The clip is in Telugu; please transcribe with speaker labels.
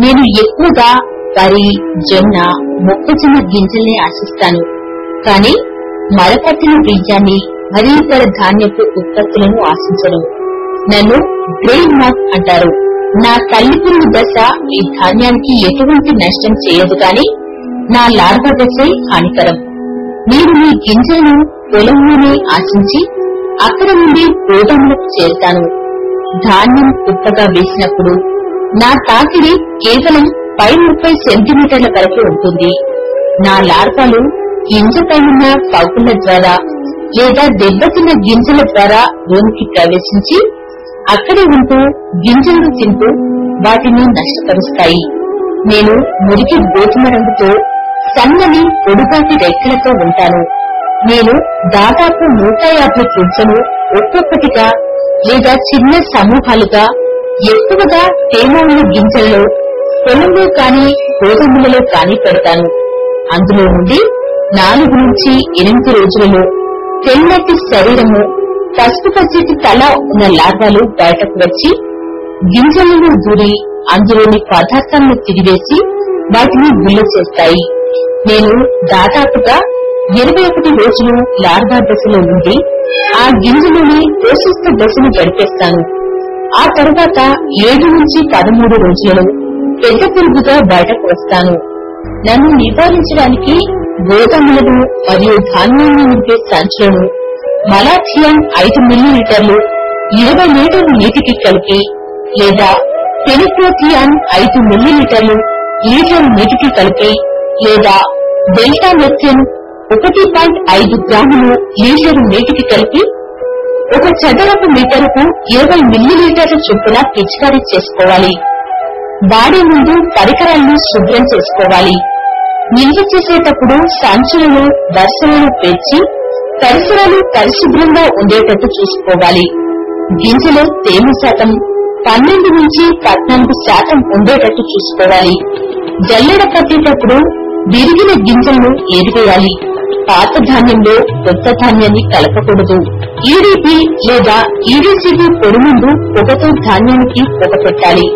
Speaker 1: నేను ఎక్కువగా వరి, జొన్న, మొక్కజొన్న గింజల్ని ఆశిస్తాను. కాని మరపట్టిన బియ్యాన్ని మరీ ఇతర ధాన్యపు ఉత్పత్తులను ఆశించను. నన్ను గ్రెయిన్ మాత్ అంటారు. నా తల్లిపురుగు దశ ఈ ధాన్యానికి ఎటువంటి నష్టం చేయదు గాని నా లార్వా దశే హానికరం. నేను మీ గింజలను పొలంలోనే ఆశించి అక్కడ నుండి గోదాములకు చేరుతాను. ధాన్యం కుప్పగా వేసినప్పుడు నా తాకిడి కేవలం 30 సెంటీమీటర్ల వరకు ఉంటుంది. నా లార్వాలు గింజపైనున్న పగుళ్ల ద్వారా లేదా దెబ్బతిన్న గింజల ద్వారా లోనికి ప్రవేశించి అక్కడే ఉంటూ గింజలను తింటూ వాటిని నష్టపరుస్తాయి. నేను మురికి గోధుమ రంగుతో సన్నని పొడుగాటి రెక్కలతో ఉంటాను. నేను దాదాపు 150 గుడ్లను ఒక్కొక్కటిగా లేదా చిన్న సమూహాలుగా ఎక్కువగా తేమ ఉన్న గింజల్లో పొలంలో కాని గోధుమలలో కాని పెడతాను. అందులో నుండి 4 నుంచి 8 రోజులలో తెల్లటి శరీరము, పసుపు పచ్చటి తల ఉన్న లార్వాలు బయటకు వచ్చి గింజలను దూరి అందులోని పదార్థాలను తిరివేసి వాటిని గుల్ల చేస్తాయి. నేను దాదాపుగా 21 రోజులు లార్వా దశలో ఉండి ఆ గింజలోని పోషిష్ట దశను గడిపేస్తాను. ఆ తర్వాత 7 నుంచి 13 రోజులలో పెద్ద పురుగుగా బయటకు వస్తాను. నన్ను నివారించడానికి గోదాములను మరియు ధాన్యాన్ని నింపే సంచులను మలాథియాన్ 5 మిల్లీలీటర్లు 20 లీటర్ల నీటికి కలిపి లేదా పెనిక్లోథియాన్ 5 మిల్లీలీటర్లు లీటర్ నీటికి కలిపి లేదా డెల్టా మెథిన్ 1.5 గ్రాములు లీటరు నీటికి కలిపి 1 చదరపు మీటరుకు 20 మిల్లీలీటర్ల చొప్పున పిచికారీ చేసుకోవాలి. వాడే ముందు పరికరాలను శుభ్రం చేసుకోవాలి. నిల్వ చేసేటప్పుడు సంచులను వరుసలను పేర్చి పరిసరాలు పరిశుభ్రంగా ఉండేటట్టు చూసుకోవాలి. గింజలో తేమ శాతం 12 నుంచి 14% ఉండేటట్టు చూసుకోవాలి. జల్లెడ పట్టేటప్పుడు విరిగిన గింజలను ఏరివేయాలి. పాత ధాన్యంలో కొత్త ధాన్యాన్ని కలపకూడదు. ఈడీపీ లేదా ఈడీసీపీ పొడి ముందు పొగతో ధాన్యానికి పొగ పెట్టాలి.